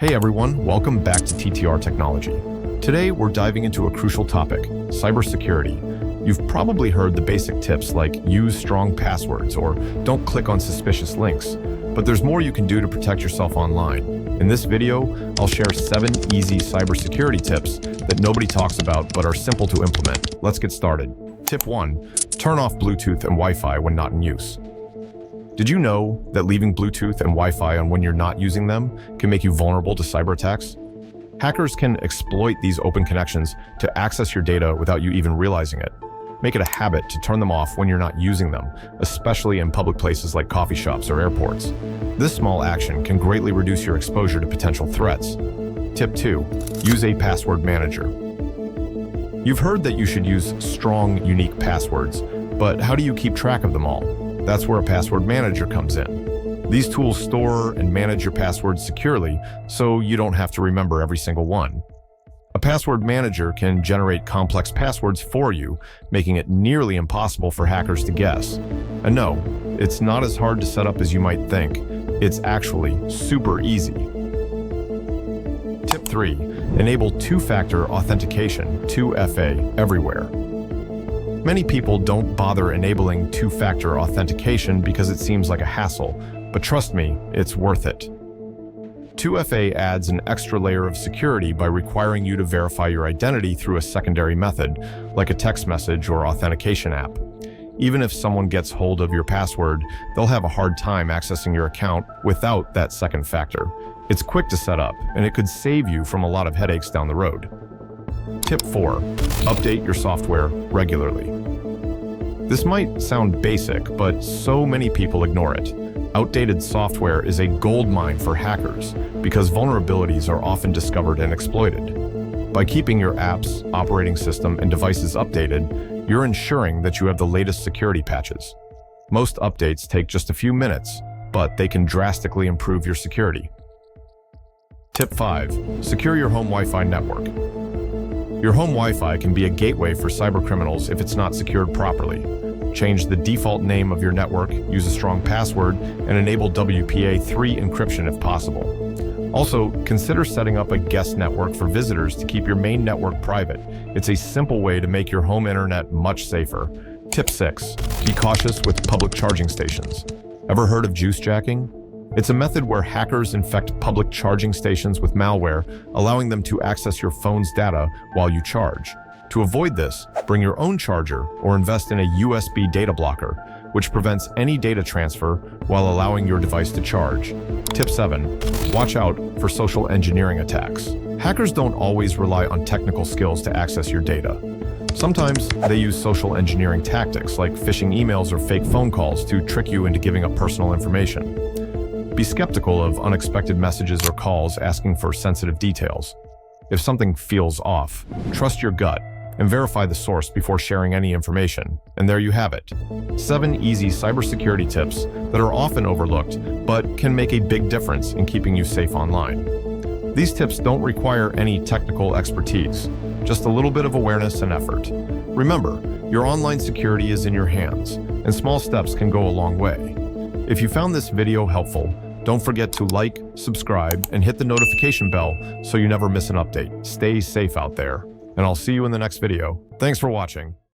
Hey everyone, welcome back to TTR Technology. Today we're diving into a crucial topic, cybersecurity. You've probably heard the basic tips like use strong passwords or don't click on suspicious links, but there's more you can do to protect yourself online. In this video, I'll share 7 easy cybersecurity tips that nobody talks about but are simple to implement. Let's get started. Tip 1. Turn off Bluetooth and Wi-Fi when not in use. Did you know that leaving Bluetooth and Wi-Fi on when you're not using them can make you vulnerable to cyber attacks? Hackers can exploit these open connections to access your data without you even realizing it. Make it a habit to turn them off when you're not using them, especially in public places like coffee shops or airports. This small action can greatly reduce your exposure to potential threats. Tip 2. Use a password manager. You've heard that you should use strong, unique passwords, but how do you keep track of them all? That's where a password manager comes in. These tools store and manage your passwords securely, so you don't have to remember every single one. A password manager can generate complex passwords for you, making it nearly impossible for hackers to guess. And no, it's not as hard to set up as you might think. It's actually super easy. Tip 3. Enable Two-Factor Authentication, 2FA, everywhere. Many people don't bother enabling two-factor authentication because it seems like a hassle, but trust me, it's worth it. 2FA adds an extra layer of security by requiring you to verify your identity through a secondary method, like a text message or authentication app. Even if someone gets hold of your password, they'll have a hard time accessing your account without that second factor. It's quick to set up, and it could save you from a lot of headaches down the road. Tip 4. Update your software regularly. This might sound basic, but so many people ignore it. Outdated software is a goldmine for hackers because vulnerabilities are often discovered and exploited. By keeping your apps, operating system, and devices updated, you're ensuring that you have the latest security patches. Most updates take just a few minutes, but they can drastically improve your security. Tip 5. Secure your home Wi-Fi network. Your home Wi-Fi can be a gateway for cybercriminals if it's not secured properly. Change the default name of your network, use a strong password, and enable WPA3 encryption if possible. Also, consider setting up a guest network for visitors to keep your main network private. It's a simple way to make your home internet much safer. Tip 6. Be cautious with public charging stations. Ever heard of juice jacking? It's a method where hackers infect public charging stations with malware, allowing them to access your phone's data while you charge. To avoid this, bring your own charger or invest in a USB data blocker, which prevents any data transfer while allowing your device to charge. Tip 7. Watch out for social engineering attacks. Hackers don't always rely on technical skills to access your data. Sometimes they use social engineering tactics like phishing emails or fake phone calls to trick you into giving up personal information. Be skeptical of unexpected messages or calls asking for sensitive details. If something feels off, trust your gut and verify the source before sharing any information. And there you have it. 7 easy cybersecurity tips that are often overlooked, but can make a big difference in keeping you safe online. These tips don't require any technical expertise, just a little bit of awareness and effort. Remember, your online security is in your hands, and small steps can go a long way. If you found this video helpful, don't forget to like, subscribe, and hit the notification bell so you never miss an update. Stay safe out there, and I'll see you in the next video. Thanks for watching.